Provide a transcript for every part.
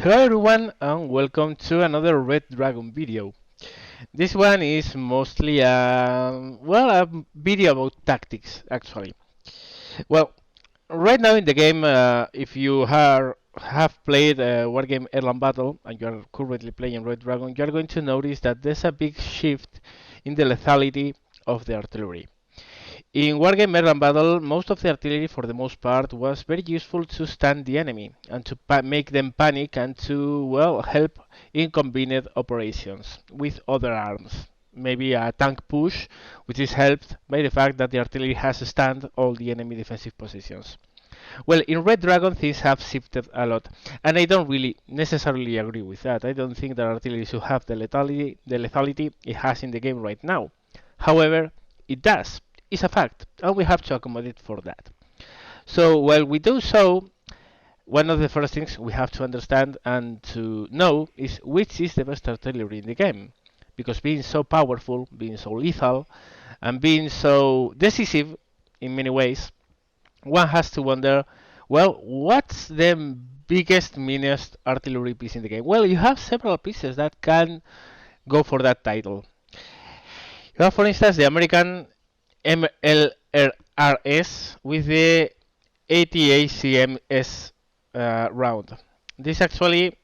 Hello everyone and welcome to another Red Dragon video. This one is mostly a video about tactics actually. Well, right now in the game, if you have played Wargame Airland Battle and you are currently playing Red Dragon, you are going to notice that there's a big shift in the lethality of the artillery. In Wargame Airland Battle, most of the artillery, for the most part, was very useful to stun the enemy and to make them panic and to, well, help in combined operations with other arms. Maybe a tank push, which is helped by the fact that the artillery has stunned all the enemy defensive positions. Well, in Red Dragon, things have shifted a lot, and I don't really necessarily agree with that. I don't think that artillery should have the lethality it has in the game right now. However, it does. It's a fact, and we have to accommodate for that. So while we do so, one of the first things we have to understand and to know is which is the best artillery in the game. Because being so powerful, being so lethal, and being so decisive in many ways, one has to wonder, well, what's the biggest, meanest artillery piece in the game? Well, you have several pieces that can go for that title. You have, for instance, the American MLRS with the ATACMS round. This actually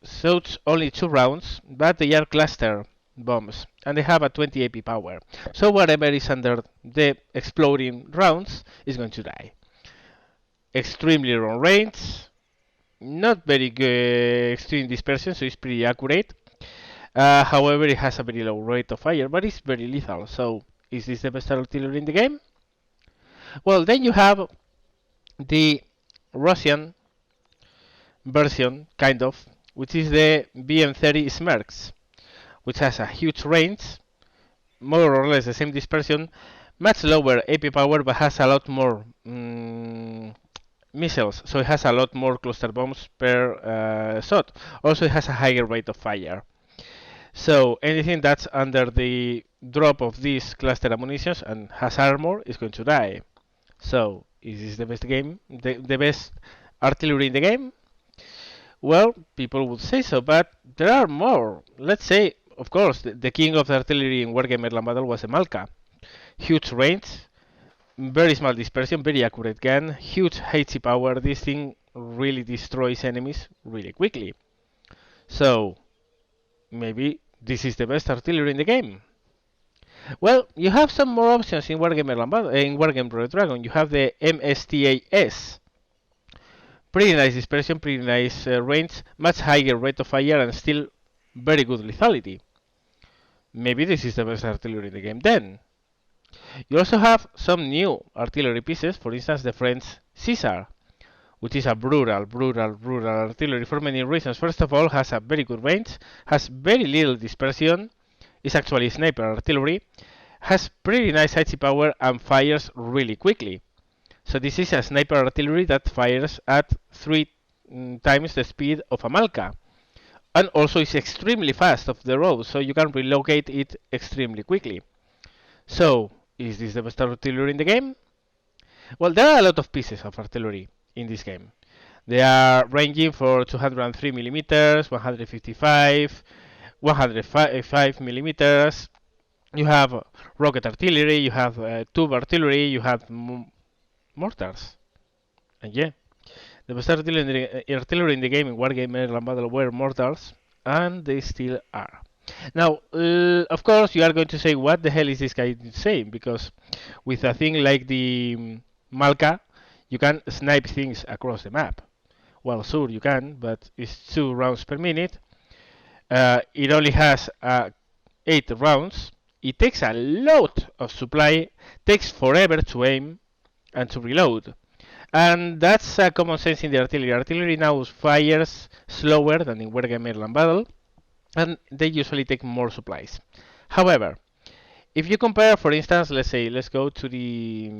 shoots only 2 rounds, but they are cluster bombs, and they have a 20 AP power. So whatever is under the exploding rounds is going to die. Extremely long range, not very good extreme dispersion, so it's pretty accurate. However, it has a very low rate of fire, but it's very lethal. So, is this the best artillery in the game? Well, then you have the Russian version, kind of, which is the BM30 Smerks, which has a huge range, more or less the same dispersion, much lower AP power, but has a lot more missiles, so it has a lot more cluster bombs per shot. Also, it has a higher rate of fire. So anything that's under the drop of these cluster ammunitions and has armor is going to die. So is this the best game, the best artillery in the game? Well, people would say so, but there are more. Let's say, of course, the king of the artillery in Wargame Airland Battle was the Malka. Huge range, very small dispersion, very accurate gun, huge HE power. This thing really destroys enemies really quickly. So maybe this is the best artillery in the game. Well, you have some more options in Wargame Red Dragon. You have the MSTAS. Pretty nice dispersion, pretty nice range, much higher rate of fire, and still very good lethality. Maybe this is the best artillery in the game then. You also have some new artillery pieces, for instance the French Caesar, which is a brutal artillery for many reasons. First of all, has a very good range, has very little dispersion, is actually sniper artillery, has pretty nice HE power and fires really quickly. So this is a sniper artillery that fires at 3 times the speed of a Malka. And also is extremely fast off the road, so you can relocate it extremely quickly. So, is this the best artillery in the game? Well, there are a lot of pieces of artillery in this game. They are ranging for 203 millimeters, 155, 105 millimeters. You have rocket artillery, you have tube artillery, you have mortars. And yeah, the best artillery in the game in Wargame Airland Battle were mortars, and they still are. Now, of course, you are going to say, what the hell is this guy saying? Because with a thing like the Malka, you can snipe things across the map. Well, sure, you can, but it's 2 rounds per minute. It only has 8 rounds. It takes a lot of supply, takes forever to aim and to reload. And that's a common sense in the artillery. Artillery now fires slower than in Wargame Airland Battle, and they usually take more supplies. However, if you compare, for instance, let's go to the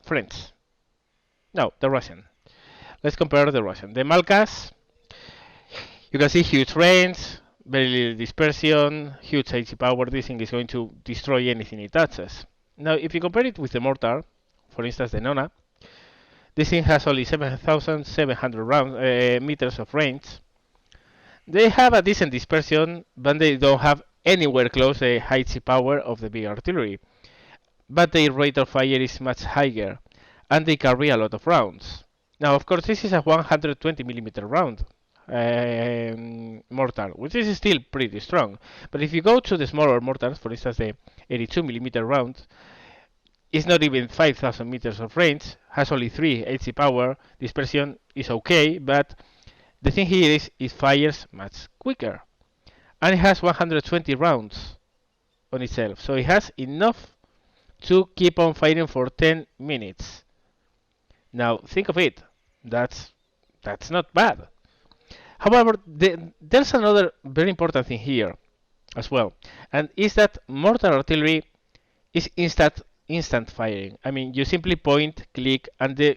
French. No, the Russian. Let's compare the Russian. The Malkas, you can see huge range, very little dispersion, huge HE power. This thing is going to destroy anything it touches. Now, if you compare it with the mortar, for instance, the Nona, This thing has only 7,700 meters of range. They have a decent dispersion, but they don't have anywhere close the high power of the big artillery. But their rate of fire is much higher, and they carry a lot of rounds. Now, of course, this is a 120 millimeter round mortar, which is still pretty strong. But if you go to the smaller mortars, for instance, the 82 millimeter round, it's not even 5,000 meters of range, has only 3 HE power, dispersion is okay, but the thing here is it fires much quicker. And it has 120 rounds on itself, so it has enough to keep on fighting for 10 minutes. Now think of it, that's that's not bad. However, there's another very important thing here as well, and is that mortar artillery is instant firing. I mean, you simply point, click, and the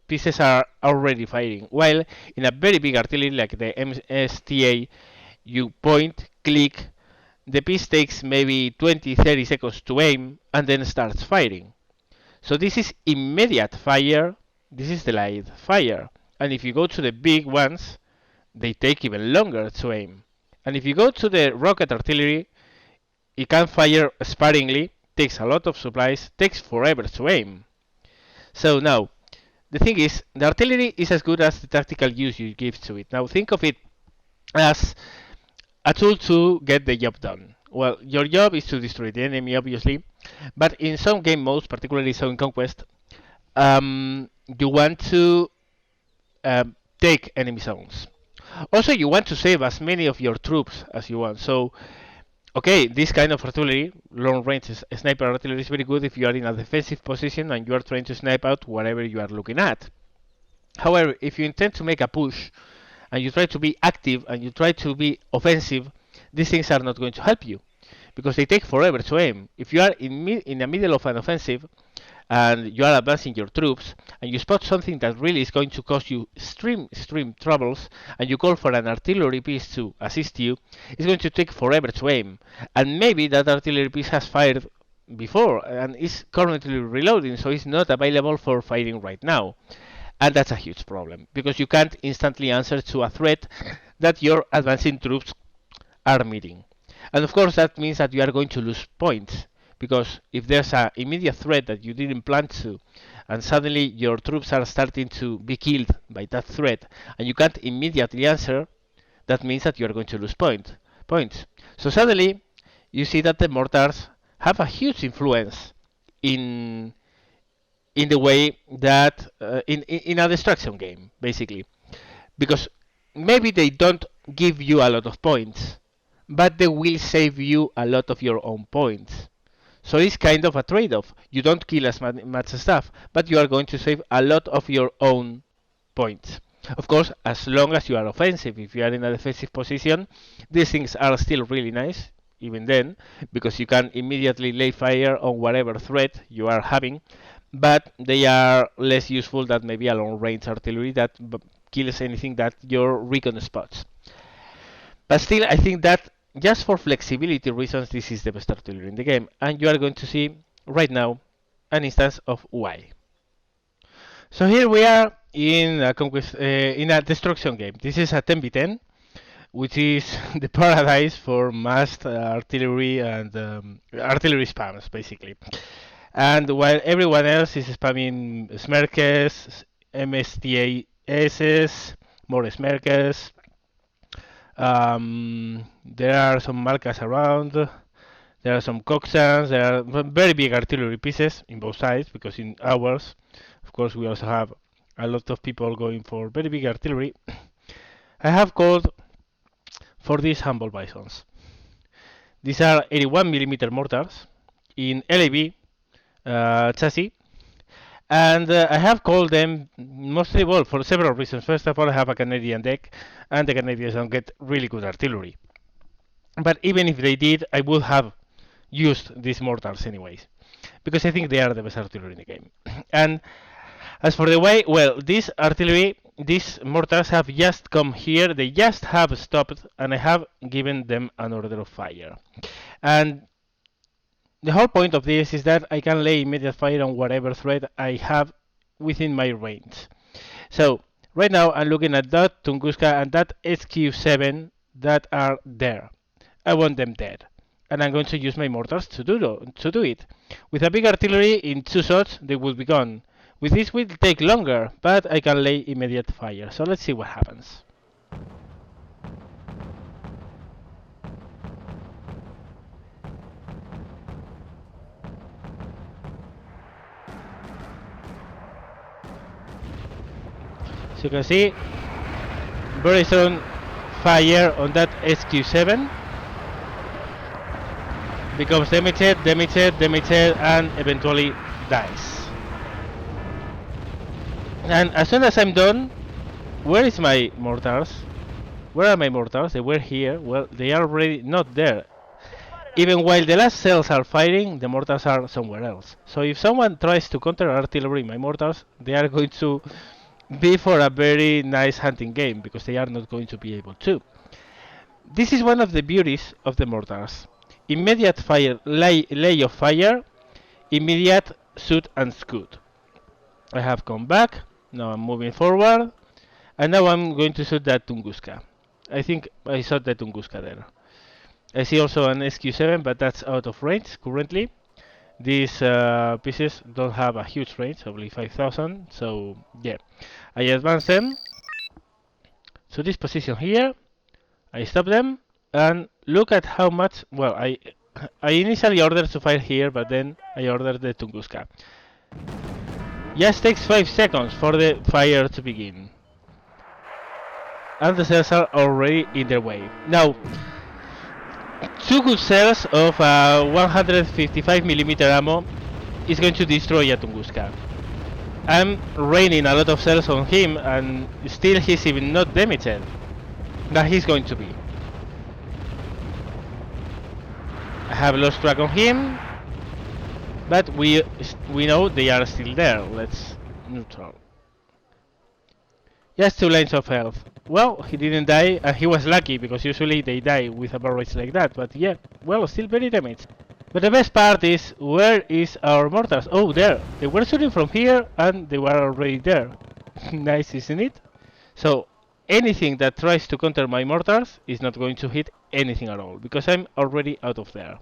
pieces are already firing. While in a very big artillery like the MSTA, you point, click, the piece takes maybe 20-30 seconds to aim and then starts firing. So this is immediate fire, this is delayed fire. And if you go to the big ones, they take even longer to aim. And if you go to the rocket artillery, it can fire sparingly, takes a lot of supplies, takes forever to aim. So now, the thing is, the artillery is as good as the tactical use you give to it. Now think of it as a tool to get the job done. Well, your job is to destroy the enemy, obviously, but in some game modes, particularly so in Conquest, you want to take enemy zones. Also, you want to save as many of your troops as you want. So, okay, this kind of artillery, long range sniper artillery, is very good if you are in a defensive position and you are trying to snipe out whatever you are looking at. However, if you intend to make a push and you try to be active and you try to be offensive, these things are not going to help you because they take forever to aim. If you are in the middle of an offensive and you are advancing your troops and you spot something that really is going to cause you extreme troubles and you call for an artillery piece to assist you, it's going to take forever to aim. And maybe that artillery piece has fired before and is currently reloading, so it's not available for firing right now. And that's a huge problem because you can't instantly answer to a threat that your advancing troops are meeting. And of course that means that you are going to lose points because if there's an immediate threat that you didn't plan to and suddenly your troops are starting to be killed by that threat and you can't immediately answer, that means that you are going to lose points. So suddenly you see that the mortars have a huge influence in the way that in a destruction game, basically, because maybe they don't give you a lot of points, but they will save you a lot of your own points. So it's kind of a trade-off. You don't kill as much stuff, but you are going to save a lot of your own points. Of course, as long as you are offensive. If you are in a defensive position, these things are still really nice, even then, because you can immediately lay fire on whatever threat you are having, but they are less useful than maybe a long-range artillery that kills anything that your recon spots. But still, I think that just for flexibility reasons, this is the best artillery in the game, and you are going to see right now an instance of why. So here we are in a conquest, in a destruction game. This is a 10v10, which is the paradise for massed artillery and artillery spams, basically. And while everyone else is spamming Smerkes, MSTASs, more Smerkes, there are some Malkas around, there are some Coxans, there are very big artillery pieces in both sides, because in ours, of course, we also have a lot of people going for very big artillery. I have called for these humble bisons. These are 81mm mortars in LAB chassis, and I have called them mostly, well, for several reasons. First of all, I have a Canadian deck, and the Canadians don't get really good artillery. But even if they did, I would have used these mortars anyways, because I think they are the best artillery in the game. And as for the way, well, this artillery, these mortars have just come here, they just have stopped, and I have given them an order of fire. And the whole point of this is that I can lay immediate fire on whatever threat I have within my range. So right now I'm looking at that Tunguska and that SQ7 that are there. I want them dead. And I'm going to use my mortars to do it. With a big artillery, in 2 shots they will be gone. With this will take longer, but I can lay immediate fire. So let's see what happens. So you can see very soon fire on that SQ7 becomes damaged, and eventually dies. And as soon as I'm done, where is my mortars? Where are my mortars? They were here. Well, they are already not there. Even while the last cells are firing, the mortars are somewhere else. So if someone tries to counter artillery my mortars, they are going to be for a very nice hunting game, because they are not going to be able to. This is one of the beauties of the mortars. Immediate fire, lay of fire, immediate shoot and scoot. I have come back, now I'm moving forward, and now I'm going to shoot that Tunguska. I think I shot the Tunguska there. I see also an SQ7, but that's out of range currently. These pieces don't have a huge range, only 5,000, so yeah. I advance them to this position here, I stop them, and look at how much, well, I initially ordered to fire here, but then I ordered the Tunguska. Just takes 5 seconds for the fire to begin. And the cells are already in their way. Now, 2 good cells of 155mm ammo is going to destroy a Tunguska. I'm raining a lot of cells on him, and still he's even not damaged. But he's going to be. I have lost track on him, but we know they are still there. Let's neutral. Just 2 lines of health. Well, he didn't die, and he was lucky, because usually they die with a barrage like that. But yeah, well, still very damaged. But the best part is, where is our mortars? Oh, there. They were shooting from here, and they were already there. Nice, isn't it? So, anything that tries to counter my mortars is not going to hit anything at all, because I'm already out of there.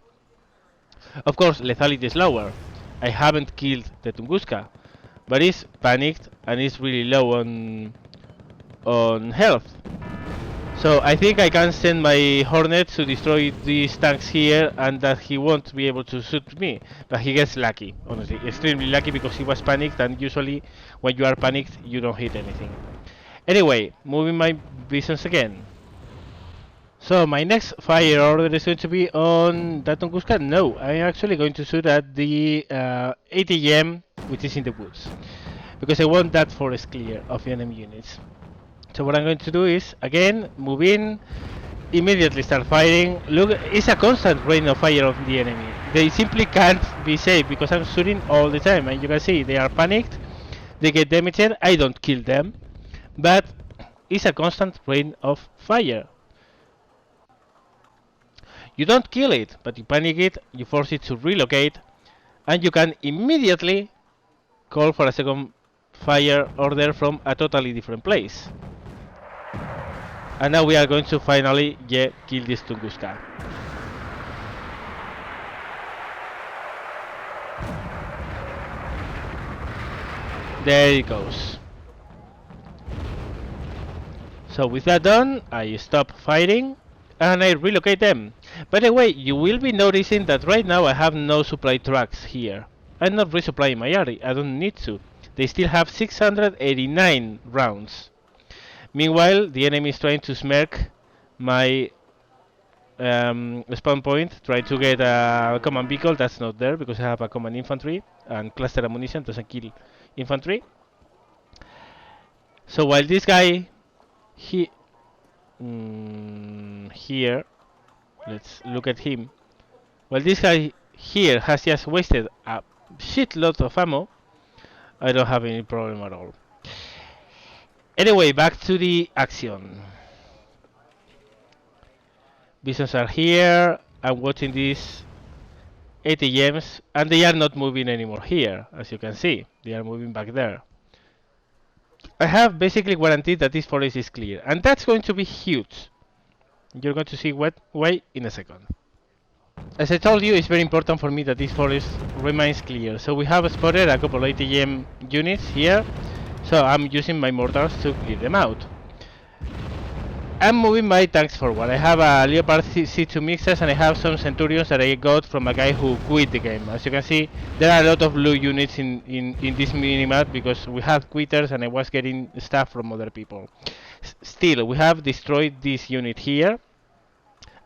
Of course, lethality is lower. I haven't killed the Tunguska, but he's panicked and is really low on health. So I think I can send my Hornets to destroy these tanks here, and that he won't be able to shoot me. But he gets lucky, honestly, extremely lucky, because he was panicked, and usually when you are panicked you don't hit anything. Anyway, moving my visions again. So my next fire order is going to be on that Tunguska. No, I'm actually going to shoot at the ATM, which is in the woods, because I want that forest clear of enemy units. So what I'm going to do is, again, move in, immediately start firing. Look, it's a constant rain of fire of the enemy. They simply can't be safe, because I'm shooting all the time, and you can see they are panicked, they get damaged. I don't kill them, but it's a constant rain of fire. You don't kill it, but you panic it, you force it to relocate, and you can immediately call for a second fire order from a totally different place. And now we are going to finally kill this Tunguska. There it goes. So with that done, I stop fighting and I relocate them. By the way, you will be noticing that right now I have no supply trucks here. I'm not resupplying my army, I don't need to. They still have 689 rounds. Meanwhile, the enemy is trying to smirk my spawn point, trying to get a command vehicle. That's not there, because I have a command infantry, and cluster ammunition doesn't kill infantry. So while this guy here, let's look at him. While this guy here has just wasted a shitload of ammo, I don't have any problem at all. Anyway, back to the action. Bisons are here. I'm watching these ATMs, and they are not moving anymore here, as you can see. They are moving back there. I have basically guaranteed that this forest is clear, and that's going to be huge. You're going to see why in a second. As I told you, it's very important for me that this forest remains clear. So we have spotted a couple ATM units here, so I'm using my mortars to clear them out. I'm moving my tanks forward. I have a Leopard C2 mixers and I have some Centurions that I got from a guy who quit the game. As you can see, there are a lot of blue units in this minimap because we had quitters and I was getting stuff from other people. Still, we have destroyed this unit here.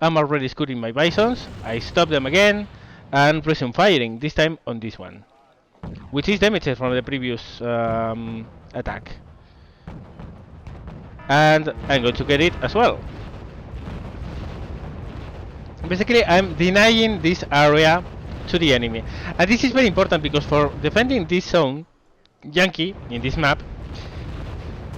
I'm already scouting my Bisons. I stop them again and resume firing, this time on this one, which is damaged from the previous attack. And I'm going to get it as well. Basically, I'm denying this area to the enemy. And this is very important because for defending this zone, Yankee, in this map,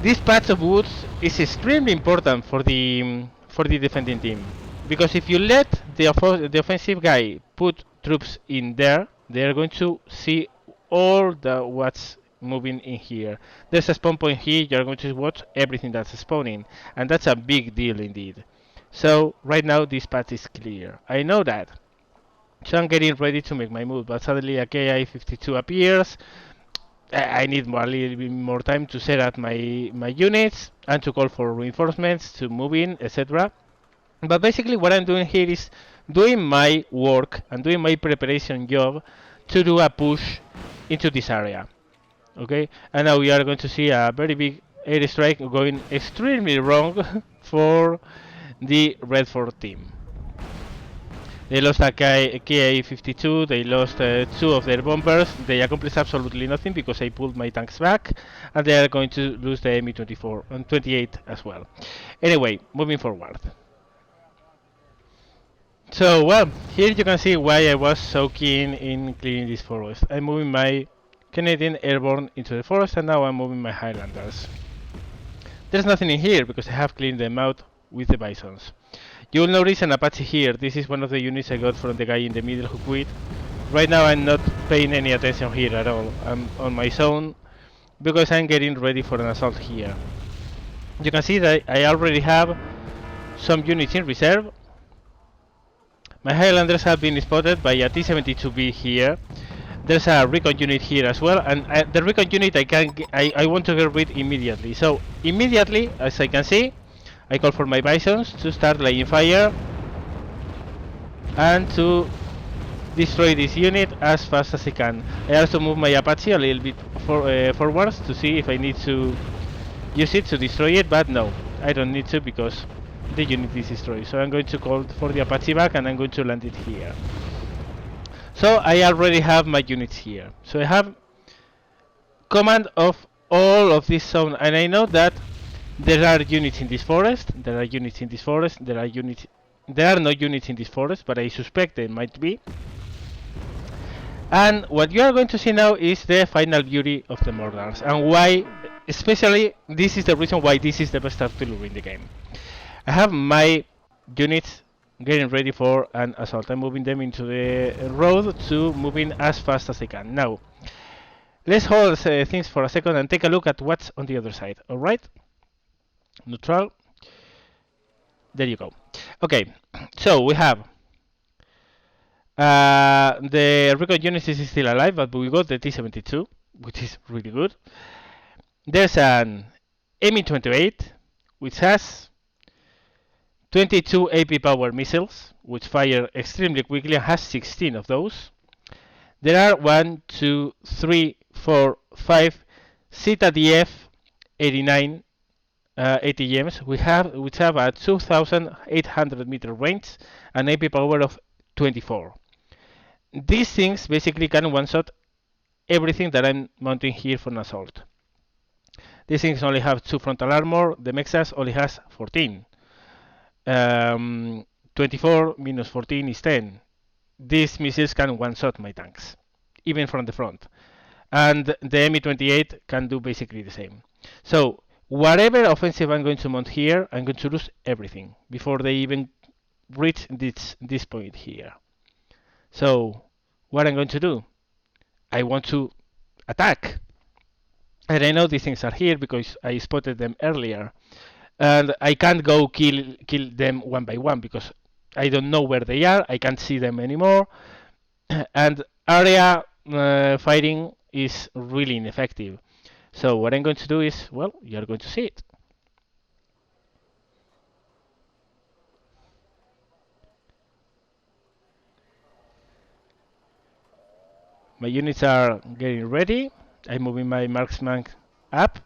this patch of woods is extremely important for the defending team. Because if you let the offensive guy put troops in there, they are going to see all the what's moving in here. There's a spawn point here, you're going to watch everything that's spawning. And that's a big deal indeed. So right now this path is clear. I know that. So I'm getting ready to make my move, but suddenly a KI-52 appears. I need a little bit more time to set up my units and to call for reinforcements to move in, etc. But basically what I'm doing here is doing my work and doing my preparation job to do a push into this area. Okay, and now we are going to see a very big airstrike going extremely wrong for the Redford team. They lost a KA-52, they lost two of their bombers, they accomplished absolutely nothing because I pulled my tanks back, and they are going to lose the Mi-24 and 28 as well. Anyway, moving forward. So, well, here you can see why I was so keen in clearing this forest. I'm moving my Canadian Airborne into the forest, and now I'm moving my Highlanders. There's nothing in here because I have cleaned them out with the Bisons. You'll notice an Apache here. This is one of the units I got from the guy in the middle who quit. Right now I'm not paying any attention here at all. I'm on my zone because I'm getting ready for an assault here. You can see that I already have some units in reserve. My Highlanders have been spotted by a T-72B here. There's a recon unit here as well, and the recon unit I want to get rid immediately. So immediately, as I can see, I call for my Bisons to start laying fire and to destroy this unit as fast as I can. I also move my Apache a little bit forwards to see if I need to use it to destroy it, but no, I don't need to because the unit is destroyed. So I'm going to call for the Apache back and I'm going to land it here. So I already have my units here. So I have command of all of this zone, and I know that there are units in this forest, there are units in this forest, there are no units in this forest, but I suspect there might be. And what you are going to see now is the final beauty of the Mordars, and why, especially, this is the reason why this is the best artillery in the game. I have my units getting ready for an assault. I'm moving them into the road to move in as fast as I can. Now, let's hold things for a second and take a look at what's on the other side, alright? Neutral. There you go. Okay, so we have the recon unit is still alive, but we got the T-72, which is really good. There's an Mi-28, which has 22 AP power missiles, which fire extremely quickly and has 16 of those. There are 1, 2, 3, 4, 5 CTDF 89 ATMs which have a 2,800 meter range and AP power of 24. These things basically can one-shot everything that I'm mounting here for an assault. These things only have 2 frontal armor, the Mexas only has 14. 24 minus 14 is 10. These missiles can one-shot my tanks, even from the front. And the Mi-28 can do basically the same. So, whatever offensive I'm going to mount here, I'm going to lose everything before they even reach this point here. So, what I'm going to do? I want to attack. And I know these things are here because I spotted them earlier. And I can't go kill them one by one because I don't know where they are. I can't see them anymore. And area fighting is really ineffective. So what I'm going to do is, well, you're going to see it. My units are getting ready. I'm moving my marksman up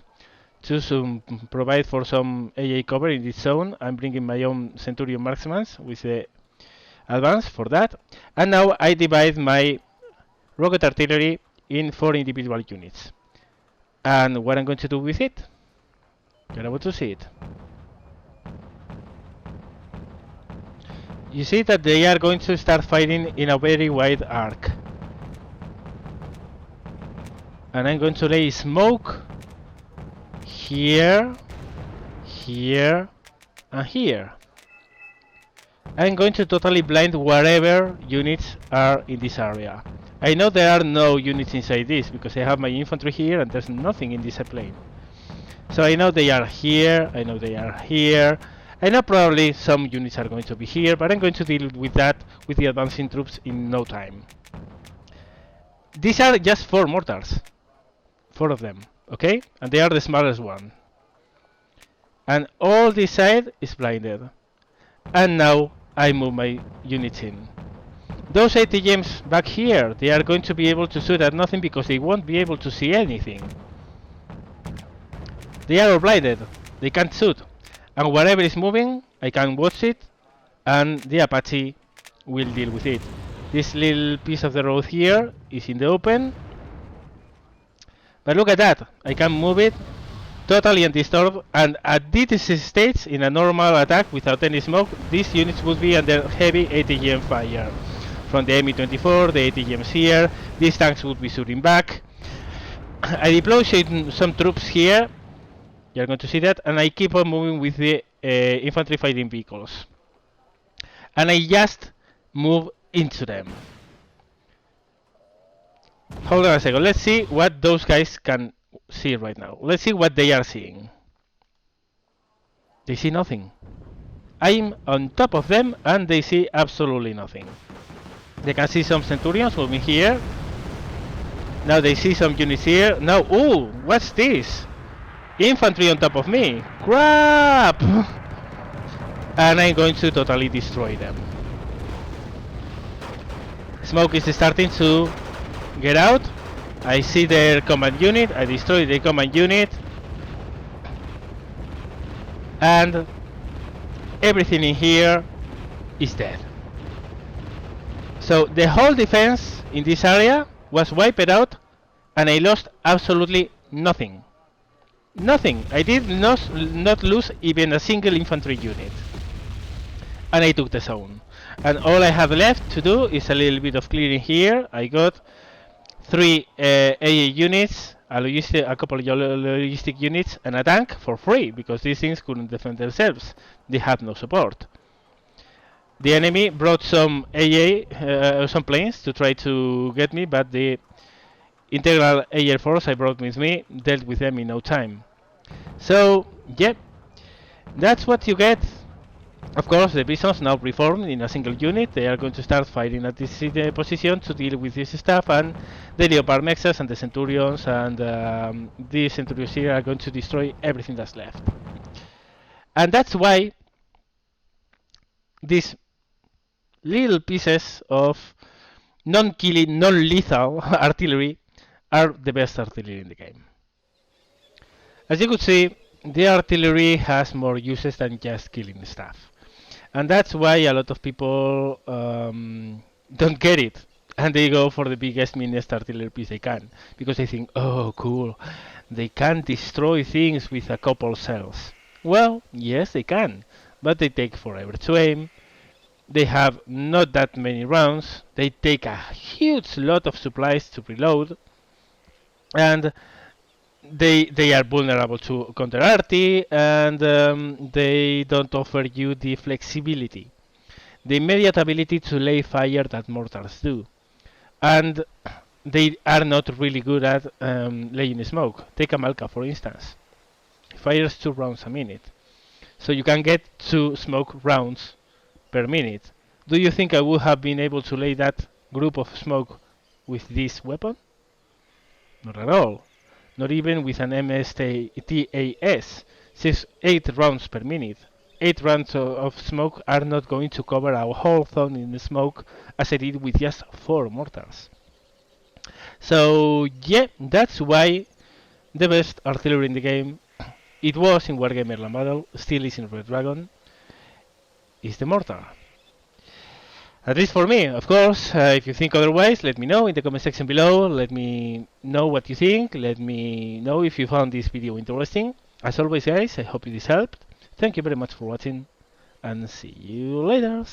to provide for some AA cover in this zone. I'm bringing my own Centurion marksman with the advance for that. And now I divide my rocket artillery in 4 individual units. And what I'm going to do with it, you're about to see it. You see that they are going to start fighting in a very wide arc. And I'm going to lay smoke here, here, and here. I'm going to totally blind whatever units are in this area. I know there are no units inside this because I have my infantry here and there's nothing in this plane. So I know they are here, I know they are here. I know probably some units are going to be here, but I'm going to deal with that with the advancing troops in no time. These are just 4 mortars. 4 of them, okay? And they are the smallest one. And all this side is blinded. And now I move my units in. Those ATGMs back here, they are going to be able to shoot at nothing because they won't be able to see anything. They are all blinded. They can't shoot. And whatever is moving, I can watch it and the Apache will deal with it. This little piece of the road here is in the open. But look at that. I can move it totally undisturbed, and at this stage, in a normal attack without any smoke, these units would be under heavy ATGM fire. From the Mi-24, the ATGMs here, these tanks would be shooting back. I deploy some troops here, you're going to see that, and I keep on moving with the infantry fighting vehicles. And I just move into them. Hold on a second, let's see what those guys can see right now. Let's see what they are seeing. They see nothing. I'm on top of them and they see absolutely nothing. They can see some Centurions moving here. Now they see some units here. Now, ooh, what's this? Infantry on top of me. Crap! And I'm going to totally destroy them. Smoke is starting to get out. I see their command unit. I destroy the command unit. And everything in here is dead. So the whole defense in this area was wiped out and I lost absolutely nothing. Nothing. I did not lose even a single infantry unit. And I took the zone. And all I have left to do is a little bit of clearing here. I got 3 AA units, a couple of logistic units, and a tank for free because these things couldn't defend themselves. They had no support. The enemy brought some AA, some planes to try to get me, but the integral air force I brought with me dealt with them in no time. So, yep, that's what you get. Of course, the Bisons now reformed in a single unit. They are going to start fighting at this position to deal with this stuff, and the Leopard Mexas and the Centurions and the Centurions here are going to destroy everything that's left. And that's why these little pieces of non-killing, non-lethal artillery are the best artillery in the game. As you could see, the artillery has more uses than just killing stuff. And that's why a lot of people don't get it. And they go for the biggest, meanest artillery piece they can. Because they think, oh, cool, they can destroy things with a couple cells. Well, yes, they can. But they take forever to aim. They have not that many rounds. They take a huge lot of supplies to reload. And they are vulnerable to counter-arty, and they don't offer you the flexibility, the immediate ability to lay fire that mortars do. And they are not really good at laying smoke. Take a Malka, for instance. It fires 2 rounds a minute. So you can get 2 smoke rounds per minute. Do you think I would have been able to lay that group of smoke with this weapon? Not at all. Not even with an MSTAS. 8 rounds per minute. 8 rounds of smoke are not going to cover a whole zone in smoke as I did with just 4 mortars. So yeah, that's why the best artillery in the game, it was in Wargamer Land Battle, still is in Red Dragon, is the mortar. At least for me, of course. If you think otherwise, let me know in the comment section below. Let me know what you think. Let me know if you found this video interesting. As always, guys, I hope this helped. Thank you very much for watching, and see you later.